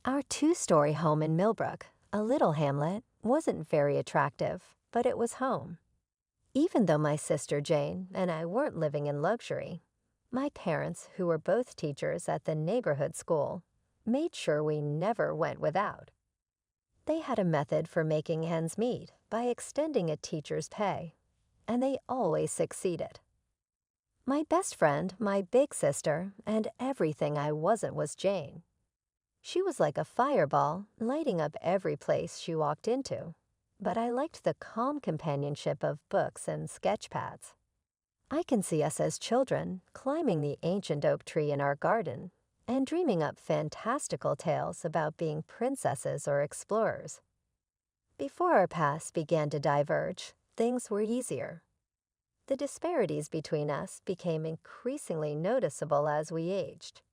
Our two-story home in Millbrook, a little hamlet, wasn't very attractive, but it was home. Even though my sister Jane and I weren't living in luxury, my parents, who were both teachers at the neighborhood school, made sure we never went without. They had a method for making ends meet by extending a teacher's pay, and they always succeeded. My best friend, my big sister, and everything I wasn't was Jane. She was like a fireball, lighting up every place she walked into. But I liked the calm companionship of books and sketch pads. I can see us as children climbing the ancient oak tree in our garden and dreaming up fantastical tales about being princesses or explorers. Before our paths began to diverge, things were easier. The disparities between us became increasingly noticeable as we aged.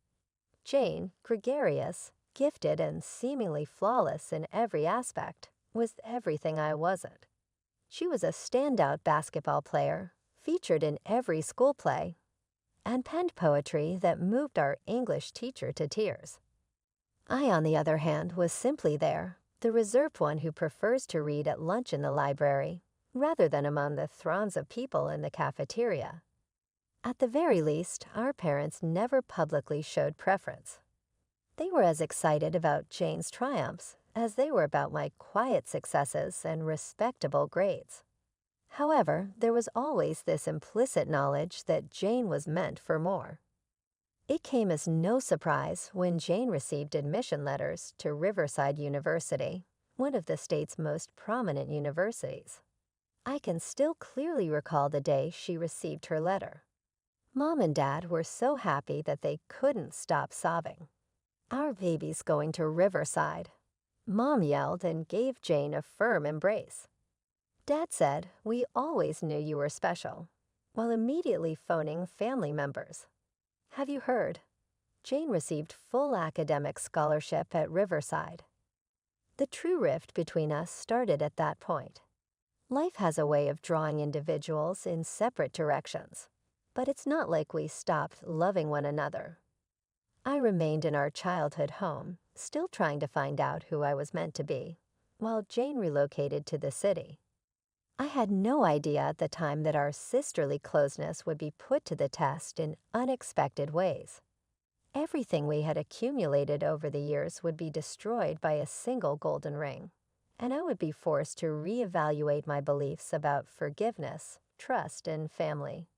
Jane, gregarious, gifted, and seemingly flawless in every aspect, was everything I wasn't. She was a standout basketball player, featured in every school play, and penned poetry that moved our English teacher to tears. I, on the other hand, was simply there, the reserved one who prefers to read at lunch in the library, rather than among the throngs of people in the cafeteria. At the very least, our parents never publicly showed preference. They were as excited about Jane's triumphs as they were about my quiet successes and respectable grades. However, there was always this implicit knowledge that Jane was meant for more. It came as no surprise when Jane received admission letters to Riverside University, one of the state's most prominent universities. I can still clearly recall the day she received her letter. Mom and Dad were so happy that they couldn't stop sobbing. "Our baby's going to Riverside," Mom yelled and gave Jane a firm embrace. Dad said, "We always knew you were special," while immediately phoning family members. "Have you heard? Jane received full academic scholarship at Riverside." The true rift between us started at that point. Life has a way of drawing individuals in separate directions, but it's not like we stopped loving one another. I remained in our childhood home, still trying to find out who I was meant to be, while Jane relocated to the city. I had no idea at the time that our sisterly closeness would be put to the test in unexpected ways. Everything we had accumulated over the years would be destroyed by a single golden ring, and I would be forced to reevaluate my beliefs about forgiveness, trust, and family.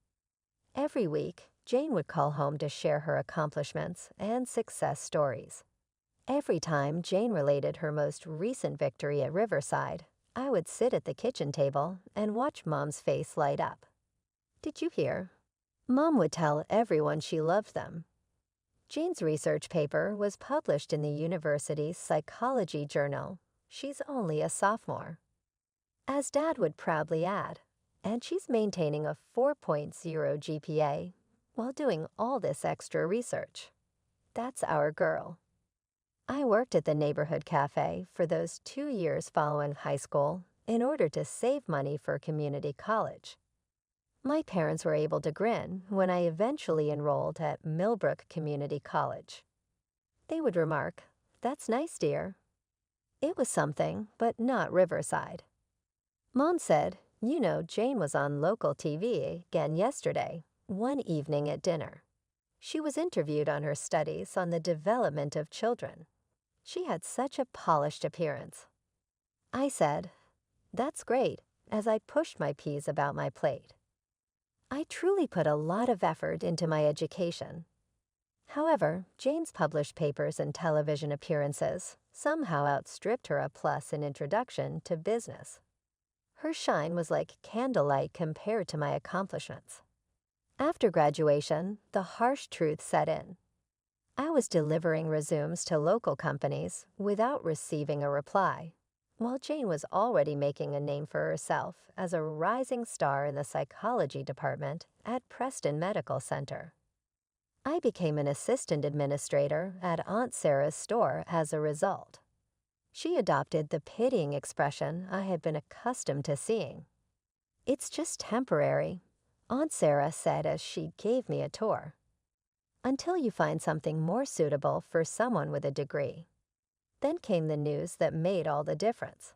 Every week, Jane would call home to share her accomplishments and success stories. Every time Jane related her most recent victory at Riverside, I would sit at the kitchen table and watch Mom's face light up. "Did you hear?" Mom would tell everyone she loved them. Jane's research paper was published in the university's psychology journal. She's only a sophomore. As Dad would proudly add, and she's maintaining a 4.0 GPA while doing all this extra research. That's our girl. I worked at the neighborhood cafe for those 2 years following high school in order to save money for community college. My parents were able to grin when I eventually enrolled at Millbrook Community College. They would remark, "That's nice, dear." It was something, but not Riverside. Mom said, Jane was on local TV again yesterday, one evening at dinner. She was interviewed on her studies on the development of children. She had such a polished appearance. I said, "That's great," as I pushed my peas about my plate. I truly put a lot of effort into my education. However, Jane's published papers and television appearances somehow outstripped her A+ in introduction to business. Her shine was like candlelight compared to my accomplishments. After graduation, the harsh truth set in. I was delivering resumes to local companies without receiving a reply, while Jane was already making a name for herself as a rising star in the psychology department at Preston Medical Center. I became an assistant administrator at Aunt Sarah's store as a result. She adopted the pitying expression I had been accustomed to seeing. "It's just temporary," Aunt Sarah said as she gave me a tour, "until you find something more suitable for someone with a degree." Then came the news that made all the difference.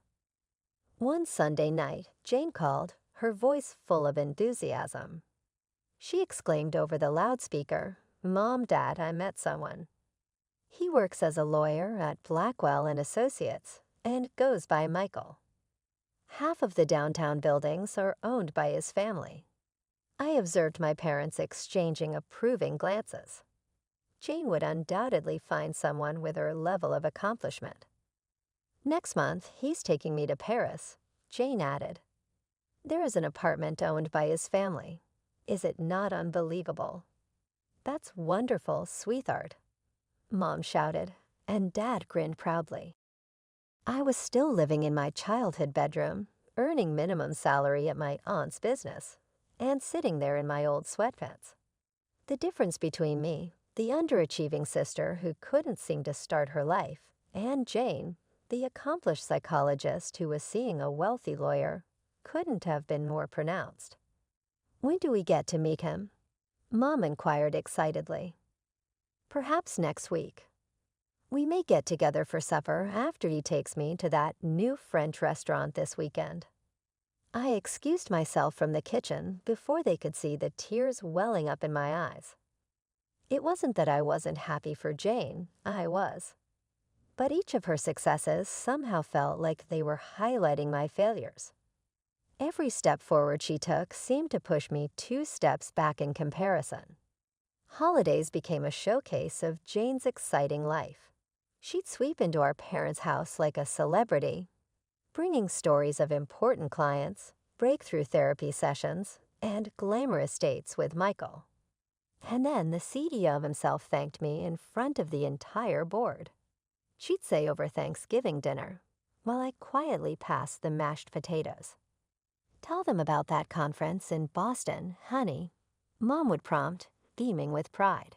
One Sunday night, Jane called, her voice full of enthusiasm. She exclaimed over the loudspeaker, "Mom, Dad, I met someone. He works as a lawyer at Blackwell and Associates and goes by Michael. Half of the downtown buildings are owned by his family." I observed my parents exchanging approving glances. Jane would undoubtedly find someone with her level of accomplishment. "Next month, he's taking me to Paris," Jane added. "There is an apartment owned by his family. Is it not unbelievable?" "That's wonderful, sweetheart," Mom shouted, and Dad grinned proudly. I was still living in my childhood bedroom, earning minimum salary at my aunt's business, and sitting there in my old sweatpants. The difference between me, the underachieving sister who couldn't seem to start her life, and Jane, the accomplished psychologist who was seeing a wealthy lawyer, couldn't have been more pronounced. "When do we get to meet him?" Mom inquired excitedly. "Perhaps next week. We may get together for supper after he takes me to that new French restaurant this weekend." I excused myself from the kitchen before they could see the tears welling up in my eyes. It wasn't that I wasn't happy for Jane, I was. But each of her successes somehow felt like they were highlighting my failures. Every step forward she took seemed to push me 2 steps back in comparison. Holidays became a showcase of Jane's exciting life. She'd sweep into our parents' house like a celebrity, bringing stories of important clients, breakthrough therapy sessions, and glamorous dates with Michael. And then the CEO himself thanked me in front of the entire board. She'd say over Thanksgiving dinner, while I quietly passed the mashed potatoes. "Tell them about that conference in Boston, honey," Mom would prompt, beaming with pride.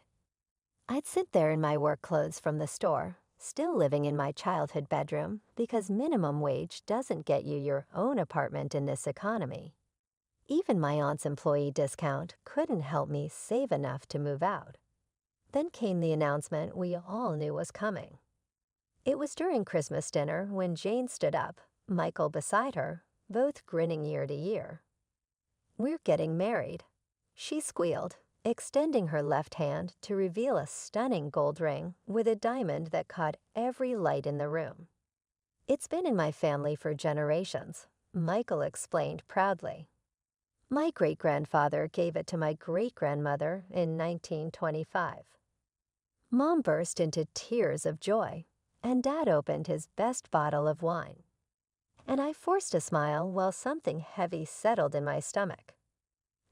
I'd sit there in my work clothes from the store, still living in my childhood bedroom because minimum wage doesn't get you your own apartment in this economy. Even my aunt's employee discount couldn't help me save enough to move out. Then came the announcement we all knew was coming. It was during Christmas dinner when Jane stood up, Michael beside her, both grinning ear to ear. "We're getting married," she squealed, extending her left hand to reveal a stunning gold ring with a diamond that caught every light in the room. "It's been in my family for generations," Michael explained proudly. "My great-grandfather gave it to my great-grandmother in 1925. Mom burst into tears of joy, and Dad opened his best bottle of wine. And I forced a smile while something heavy settled in my stomach.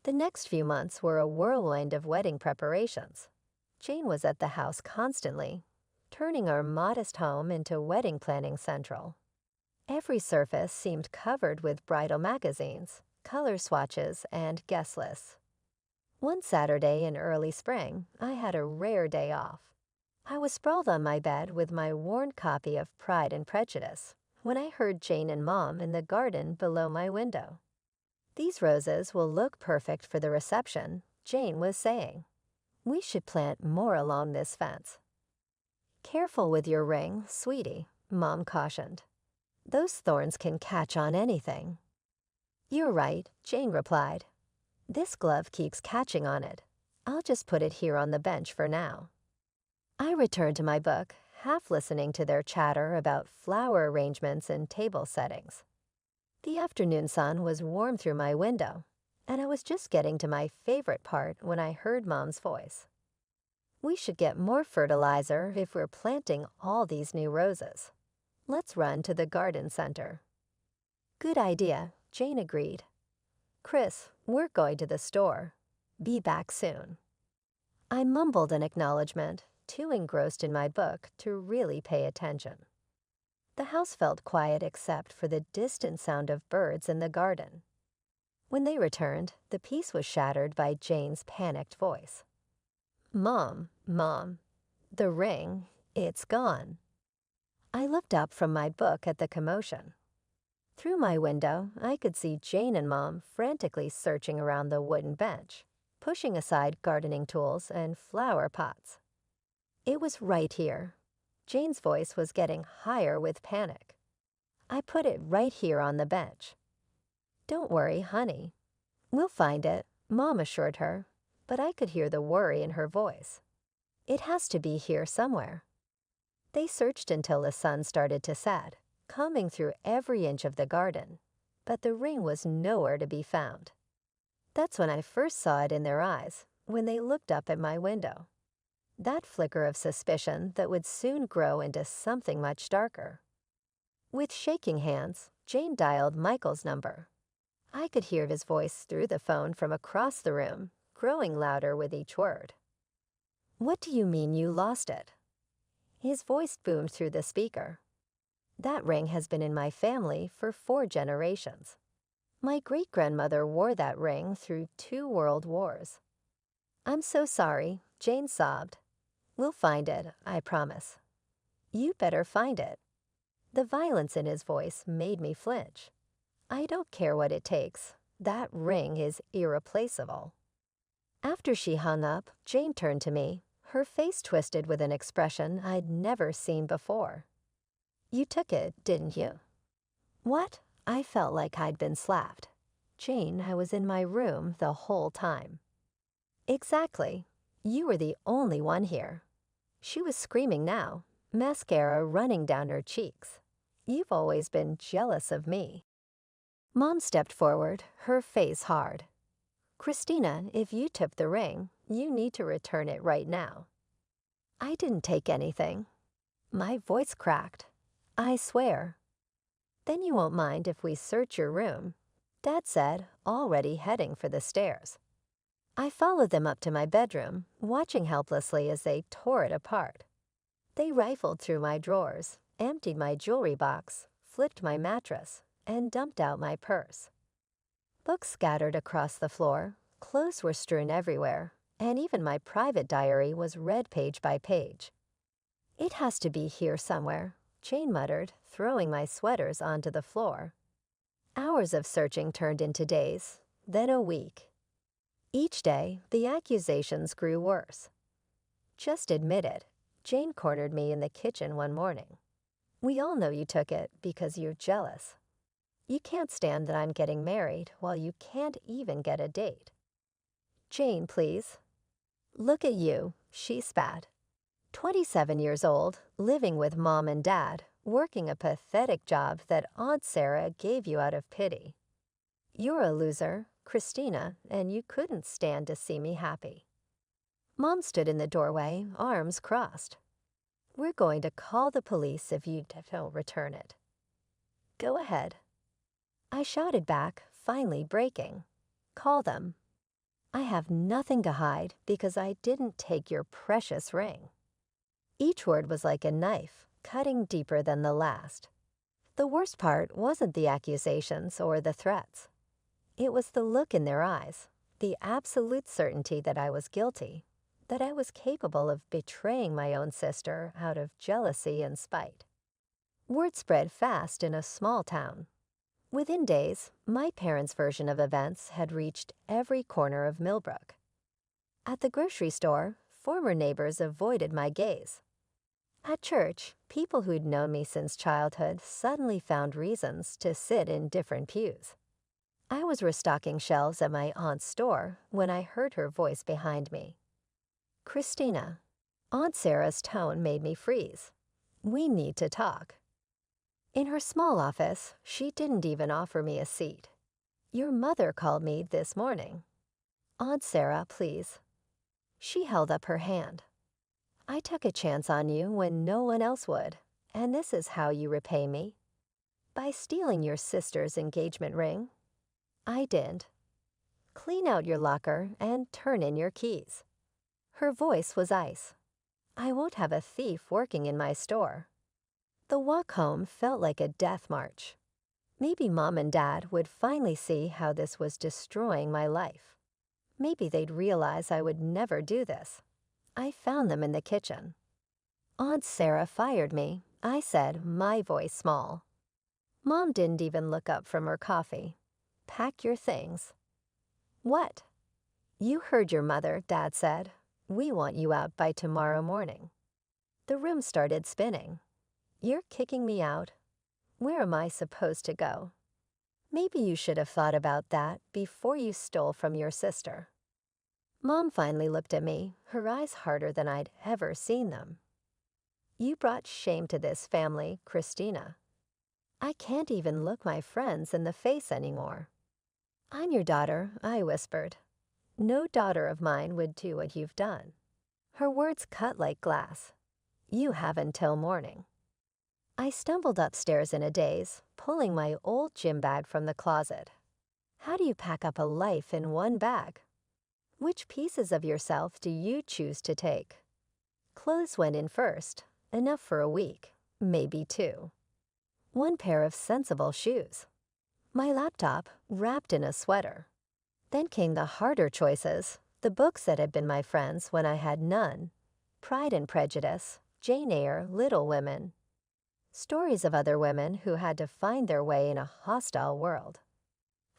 The next few months were a whirlwind of wedding preparations. Jane was at the house constantly, turning our modest home into wedding planning central. Every surface seemed covered with bridal magazines, color swatches, and guest lists. One Saturday in early spring, I had a rare day off. I was sprawled on my bed with my worn copy of Pride and Prejudice when I heard Jane and Mom in the garden below my window. "These roses will look perfect for the reception," Jane was saying. "We should plant more along this fence." "Careful with your ring, sweetie," Mom cautioned. "Those thorns can catch on anything." "You're right," Jane replied. "This glove keeps catching on it. I'll just put it here on the bench for now." I returned to my book, half listening to their chatter about flower arrangements and table settings. The afternoon sun was warm through my window, and I was just getting to my favorite part when I heard Mom's voice. "We should get more fertilizer if we're planting all these new roses. Let's run to the garden center." "Good idea," Jane agreed. "Chris, we're going to the store. Be back soon." I mumbled an acknowledgement, too engrossed in my book to really pay attention. The house felt quiet except for the distant sound of birds in the garden. When they returned, the peace was shattered by Jane's panicked voice. Mom, the ring, it's gone." I looked up from my book at the commotion. Through my window, I could see Jane and Mom frantically searching around the wooden bench, pushing aside gardening tools and flower pots. "It was right here." Jane's voice was getting higher with panic. I put it right here on the bench. Don't worry, honey. We'll find it, Mom assured her, but I could hear the worry in her voice. It has to be here somewhere. They searched until the sun started to set, combing through every inch of the garden, but the ring was nowhere to be found. That's when I first saw it in their eyes, when they looked up at my window. That flicker of suspicion that would soon grow into something much darker. With shaking hands, Jane dialed Michael's number. I could hear his voice through the phone from across the room, growing louder with each word. What do you mean you lost it? His voice boomed through the speaker. That ring has been in my family for 4 generations. My great-grandmother wore that ring through 2 world wars. I'm so sorry, Jane sobbed. We'll find it, I promise. You better find it. The violence in his voice made me flinch. I don't care what it takes. That ring is irreplaceable. After she hung up, Jane turned to me, her face twisted with an expression I'd never seen before. You took it, didn't you? What? I felt like I'd been slapped. Jane, I was in my room the whole time. Exactly. You were the only one here. She was screaming now, mascara running down her cheeks. You've always been jealous of me. Mom stepped forward, her face hard. Christina, if you took the ring, you need to return it right now. I didn't take anything. My voice cracked. I swear. Then you won't mind if we search your room, Dad said, already heading for the stairs. I followed them up to my bedroom, watching helplessly as they tore it apart. They rifled through my drawers, emptied my jewelry box, flipped my mattress, and dumped out my purse. Books scattered across the floor, clothes were strewn everywhere, and even my private diary was read page by page. It has to be here somewhere, Jane muttered, throwing my sweaters onto the floor. Hours of searching turned into days, then a week. Each day, the accusations grew worse. Just admit it, Jane cornered me in the kitchen one morning. We all know you took it because you're jealous. You can't stand that I'm getting married while you can't even get a date. Jane, please. Look at you, she spat. 27 years old, living with Mom and Dad, working a pathetic job that Aunt Sarah gave you out of pity. You're a loser, Christina, and you couldn't stand to see me happy. Mom stood in the doorway, arms crossed. We're going to call the police if you don't return it. Go ahead. I shouted back, finally breaking. Call them. I have nothing to hide because I didn't take your precious ring. Each word was like a knife, cutting deeper than the last. The worst part wasn't the accusations or the threats. It was the look in their eyes, the absolute certainty that I was guilty, that I was capable of betraying my own sister out of jealousy and spite. Word spread fast in a small town. Within days, my parents' version of events had reached every corner of Millbrook. At the grocery store, former neighbors avoided my gaze. At church, people who'd known me since childhood suddenly found reasons to sit in different pews. I was restocking shelves at my aunt's store when I heard her voice behind me. Christina. Aunt Sarah's tone made me freeze. We need to talk. In her small office, she didn't even offer me a seat. Your mother called me this morning. Aunt Sarah, please. She held up her hand. I took a chance on you when no one else would, and this is how you repay me. By stealing your sister's engagement ring. I did. Clean out your locker and turn in your keys. Her voice was ice. I won't have a thief working in my store. The walk home felt like a death march. Maybe Mom and Dad would finally see how this was destroying my life. Maybe they'd realize I would never do this. I found them in the kitchen. Aunt Sarah fired me, I said, my voice small. Mom didn't even look up from her coffee. Pack your things. What? You heard your mother, Dad said. We want you out by tomorrow morning. The room started spinning. You're kicking me out? Where am I supposed to go? Maybe you should have thought about that before you stole from your sister. Mom finally looked at me, her eyes harder than I'd ever seen them. You brought shame to this family, Christina. I can't even look my friends in the face anymore. I'm your daughter, I whispered. No daughter of mine would do what you've done. Her words cut like glass. You have until morning. I stumbled upstairs in a daze, pulling my old gym bag from the closet. How do you pack up a life in one bag? Which pieces of yourself do you choose to take? Clothes went in first, enough for a week, maybe 2. One pair of sensible shoes. My laptop wrapped in a sweater. Then came the harder choices, the books that had been my friends when I had none. Pride and Prejudice, Jane Eyre, Little Women. Stories of other women who had to find their way in a hostile world.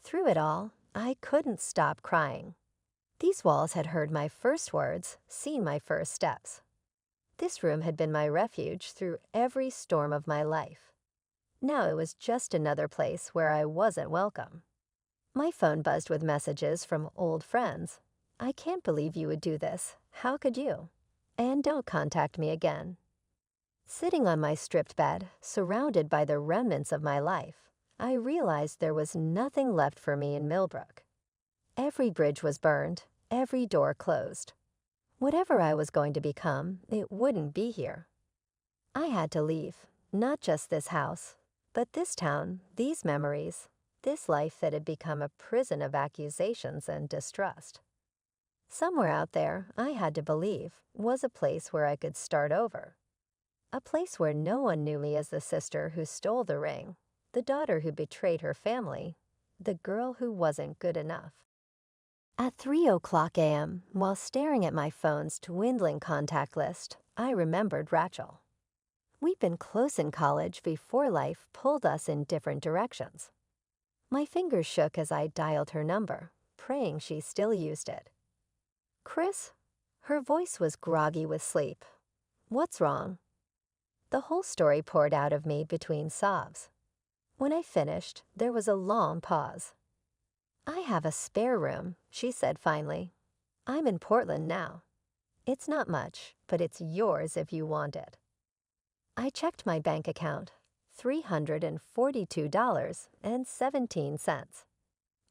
Through it all, I couldn't stop crying. These walls had heard my first words, seen my first steps. This room had been my refuge through every storm of my life. Now it was just another place where I wasn't welcome. My phone buzzed with messages from old friends. I can't believe you would do this. How could you? And don't contact me again. Sitting on my stripped bed, surrounded by the remnants of my life, I realized there was nothing left for me in Millbrook. Every bridge was burned, every door closed. Whatever I was going to become, it wouldn't be here. I had to leave, not just this house, but this town, these memories, this life that had become a prison of accusations and distrust. Somewhere out there, I had to believe, was a place where I could start over. A place where no one knew me as the sister who stole the ring, the daughter who betrayed her family, the girl who wasn't good enough. At 3:00 a.m., while staring at my phone's dwindling contact list, I remembered Rachel. We'd been close in college before life pulled us in different directions. My fingers shook as I dialed her number, praying she still used it. Chris? Her voice was groggy with sleep. What's wrong? The whole story poured out of me between sobs. When I finished, there was a long pause. I have a spare room, she said finally. I'm in Portland now. It's not much, but it's yours if you want it. I checked my bank account. $342.17.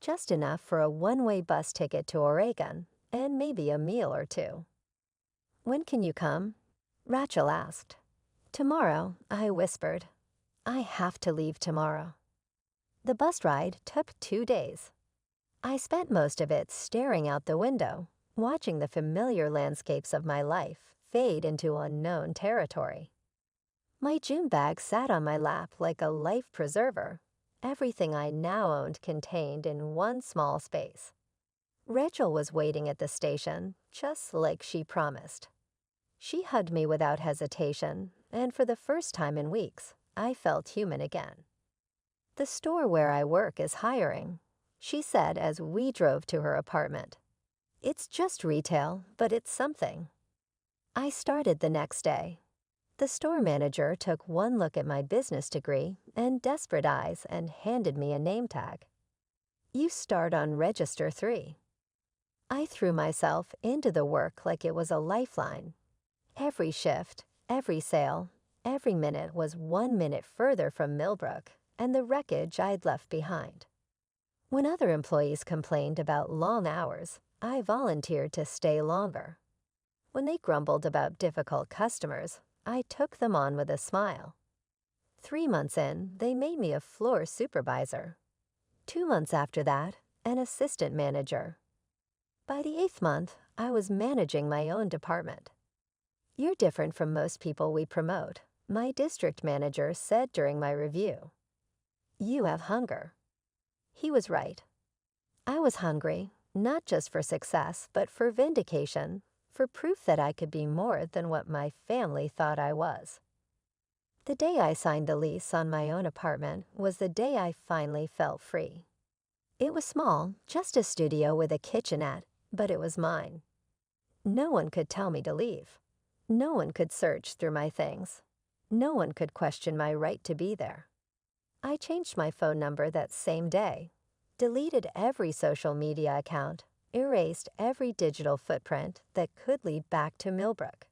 Just enough for a one-way bus ticket to Oregon and maybe a meal or 2. When can you come? Rachel asked. Tomorrow, I whispered. I have to leave tomorrow. The bus ride took 2 days. I spent most of it staring out the window, watching the familiar landscapes of my life fade into unknown territory. My gym bag sat on my lap like a life preserver, everything I now owned contained in one small space. Rachel was waiting at the station, just like she promised. She hugged me without hesitation, and for the first time in weeks, I felt human again. The store where I work is hiring, she said as we drove to her apartment. It's just retail, but it's something. I started the next day. The store manager took one look at my business degree and desperate eyes and handed me a name tag. You start on Register 3. I threw myself into the work like it was a lifeline. Every shift, every sale, every minute was 1 minute further from Millbrook and the wreckage I'd left behind. When other employees complained about long hours, I volunteered to stay longer. When they grumbled about difficult customers, I took them on with a smile. 3 months in, they made me a floor supervisor. 2 months after that, an assistant manager. By the 8th month, I was managing my own department. You're different from most people we promote, my district manager said during my review. You have hunger. He was right. I was hungry, not just for success, but for vindication, for proof that I could be more than what my family thought I was. The day I signed the lease on my own apartment was the day I finally felt free. It was small, just a studio with a kitchenette, but it was mine. No one could tell me to leave. No one could search through my things. No one could question my right to be there. I changed my phone number that same day, deleted every social media account, erased every digital footprint that could lead back to Millbrook.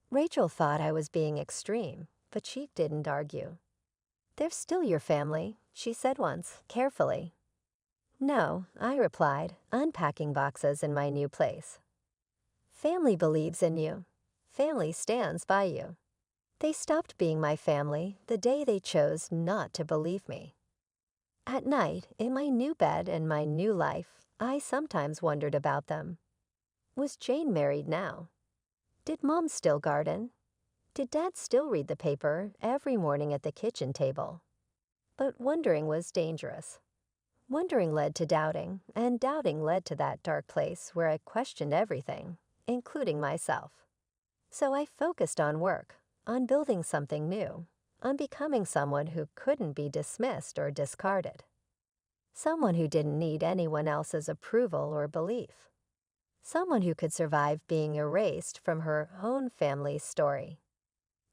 Rachel thought I was being extreme, but she didn't argue. "They're still your family," she said once, carefully. "No," I replied, unpacking boxes in my new place. "Family believes in you. Family stands by you." They stopped being my family the day they chose not to believe me. At night, in my new bed and my new life, I sometimes wondered about them. Was Jane married now? Did Mom still garden? Did Dad still read the paper every morning at the kitchen table? But wondering was dangerous. Wondering led to doubting, and doubting led to that dark place where I questioned everything, including myself. So I focused on work, on building something new, on becoming someone who couldn't be dismissed or discarded. Someone who didn't need anyone else's approval or belief. Someone who could survive being erased from her own family's story.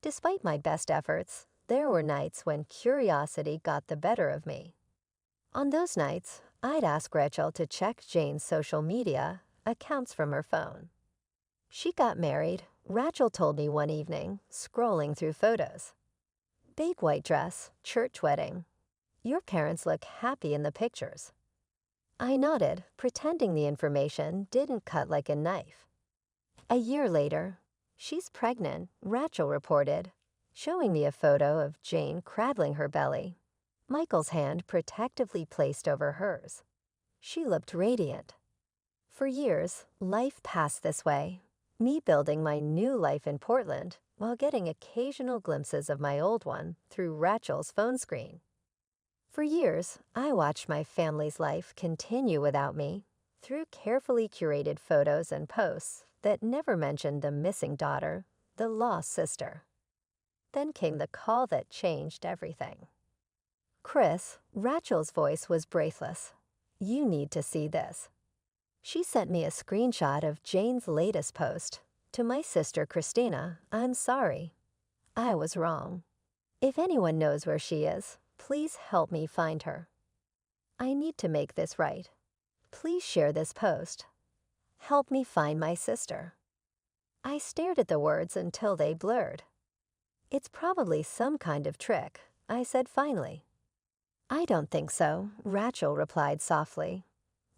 Despite my best efforts, there were nights when curiosity got the better of me. On those nights, I'd ask Rachel to check Jane's social media accounts from her phone. She got married, Rachel told me one evening, scrolling through photos. "Big white dress, church wedding. Your parents look happy in the pictures." I nodded, pretending the information didn't cut like a knife. A year later, "She's pregnant," Rachel reported, showing me a photo of Jane cradling her belly, Michael's hand protectively placed over hers. She looked radiant. For years, life passed this way, me building my new life in Portland while getting occasional glimpses of my old one through Rachel's phone screen. For years, I watched my family's life continue without me through carefully curated photos and posts that never mentioned the missing daughter, the lost sister. Then came the call that changed everything. "Chris," Rachel's voice was breathless. "You need to see this." She sent me a screenshot of Jane's latest post. "To my sister Christina, I'm sorry. I was wrong. If anyone knows where she is, please help me find her. I need to make this right. Please share this post. Help me find my sister." I stared at the words until they blurred. "It's probably some kind of trick," I said finally. "I don't think so," Rachel replied softly.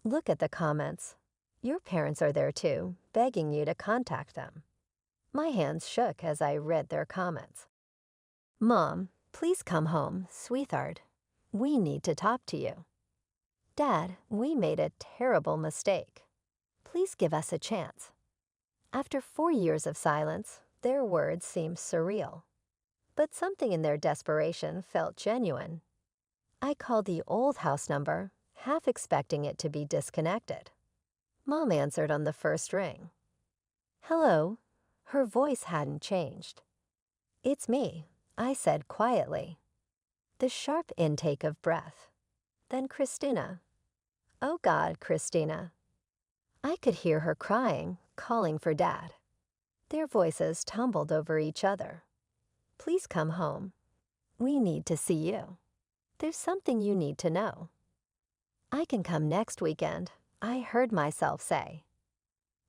"Look at the comments. Your parents are there too, begging you to contact them." My hands shook as I read their comments. "Mom, please come home, sweetheart. We need to talk to you. Dad, we made a terrible mistake. Please give us a chance." After 4 years of silence, their words seemed surreal. But something in their desperation felt genuine. I called the old house number, half expecting it to be disconnected. Mom answered on the first ring. "Hello." Her voice hadn't changed. "It's me," I said quietly. The sharp intake of breath. Then Christina. "Oh God, Christina." I could hear her crying, calling for Dad. Their voices tumbled over each other. "Please come home. We need to see you. There's something you need to know." "I can come next weekend," I heard myself say.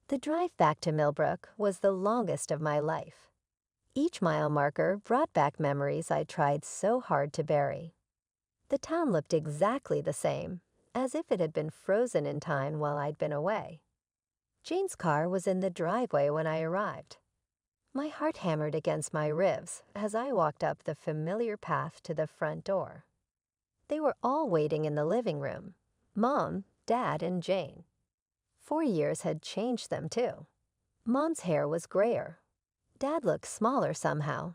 The drive back to Millbrook was the longest of my life. Each mile marker brought back memories I tried so hard to bury. The town looked exactly the same, as if it had been frozen in time while I'd been away. Jane's car was in the driveway when I arrived. My heart hammered against my ribs as I walked up the familiar path to the front door. They were all waiting in the living room. Mom, Dad, and Jane. 4 years had changed them too. Mom's hair was grayer. Dad looked smaller somehow.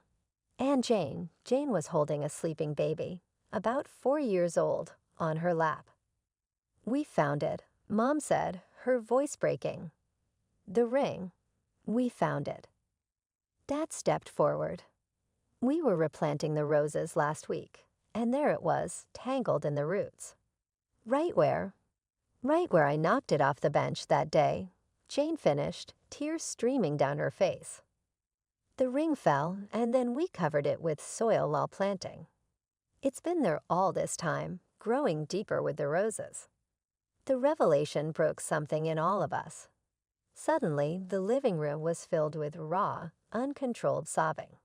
And Jane was holding a sleeping baby, about 4 years old, on her lap. "We found it," Mom said, her voice breaking. "The ring. We found it." Dad stepped forward. "We were replanting the roses last week, and there it was, tangled in the roots. Right where I knocked it off the bench that day," Jane finished, tears streaming down her face. The ring fell, and then we covered it with soil while planting. It's been there all this time, growing deeper with the roses. The revelation broke something in all of us. Suddenly, the living room was filled with raw, uncontrolled sobbing.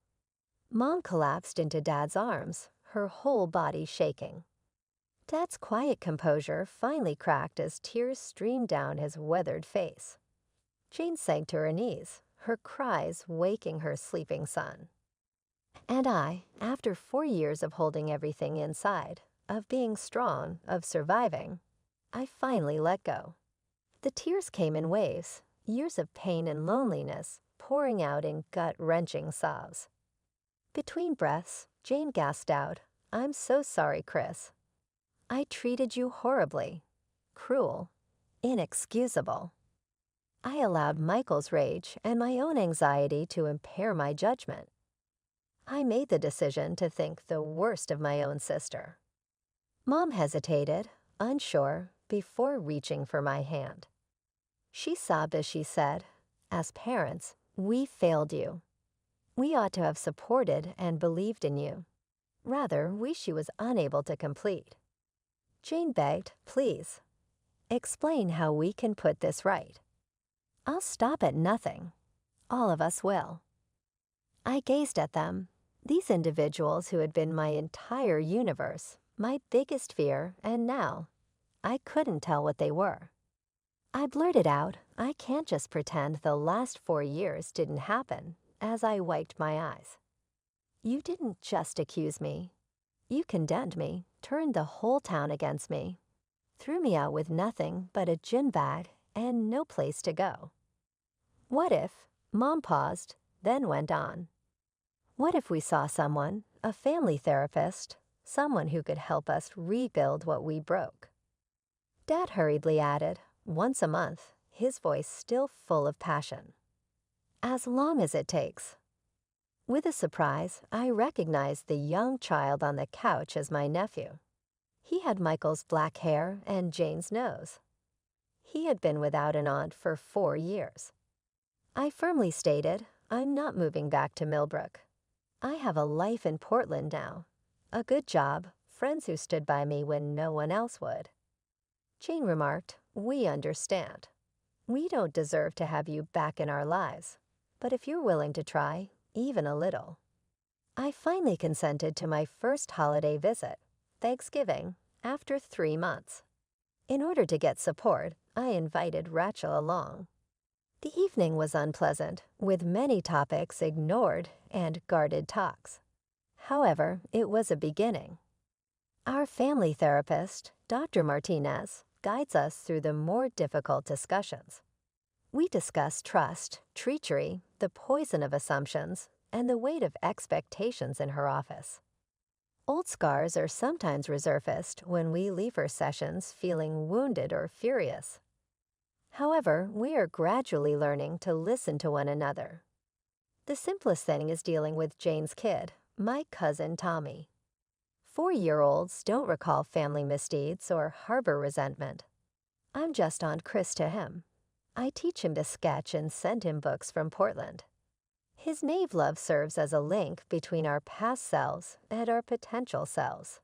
Mom collapsed into Dad's arms, her whole body shaking. Dad's quiet composure finally cracked as tears streamed down his weathered face. Jane sank to her knees, her cries waking her sleeping son. And I, after 4 years of holding everything inside, of being strong, of surviving, I finally let go. The tears came in waves, years of pain and loneliness pouring out in gut-wrenching sobs. Between breaths, Jane gasped out, "I'm so sorry, Chris. I treated you horribly, cruel, inexcusable." I allowed Michael's rage and my own anxiety to impair my judgment. I made the decision to think the worst of my own sister. Mom hesitated, unsure, before reaching for my hand. She sobbed as she said, "As parents, we failed you. We ought to have supported and believed in you. Rather, she was unable to complete." Jane begged, "Please, explain how we can put this right." "I'll stop at nothing. All of us will." I gazed at them, these individuals who had been my entire universe, my biggest fear, and now, I couldn't tell what they were. I blurted out, "I can't just pretend the last 4 years didn't happen," as I wiped my eyes. "You didn't just accuse me. You condemned me, turned the whole town against me, threw me out with nothing but a gym bag and no place to go. What if," Mom paused, then went on, "what if we saw someone, a family therapist, someone who could help us rebuild what we broke?" Dad hurriedly added, once a month, his voice still full of passion. "As long as it takes." With a surprise, I recognized the young child on the couch as my nephew. He had Michael's black hair and Jane's nose. He had been without an aunt for 4 years. I firmly stated, "I'm not moving back to Millbrook. I have a life in Portland now, a good job, friends who stood by me when no one else would." Jane remarked, "We understand. We don't deserve to have you back in our lives, but if you're willing to try, even a little." I finally consented to my first holiday visit, Thanksgiving, after 3 months. In order to get support, I invited Rachel along. The evening was unpleasant, with many topics ignored and guarded talks. However, it was a beginning. Our family therapist, Dr. Martinez, guides us through the more difficult discussions. We discuss trust, treachery, the poison of assumptions, and the weight of expectations in her office. Old scars are sometimes resurfaced when we leave her sessions feeling wounded or furious. However, we are gradually learning to listen to one another. The simplest thing is dealing with Jane's kid, my cousin Tommy. 4-year-olds don't recall family misdeeds or harbor resentment. I'm just Aunt Chris to him. I teach him to sketch and send him books from Portland. His Maeve love serves as a link between our past selves and our potential selves.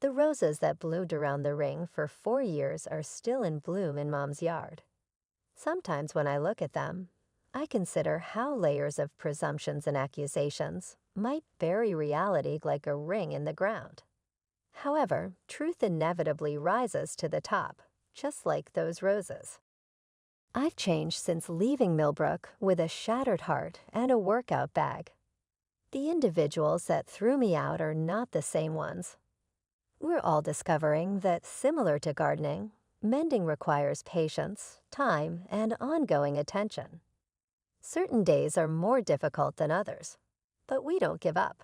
The roses that bloomed around the ring for 4 years are still in bloom in Mom's yard. Sometimes when I look at them, I consider how layers of presumptions and accusations might bury reality like a ring in the ground. However, truth inevitably rises to the top, just like those roses. I've changed since leaving Millbrook with a shattered heart and a workout bag. The individuals that threw me out are not the same ones. We're all discovering that, similar to gardening, mending requires patience, time, and ongoing attention. Certain days are more difficult than others, but we don't give up.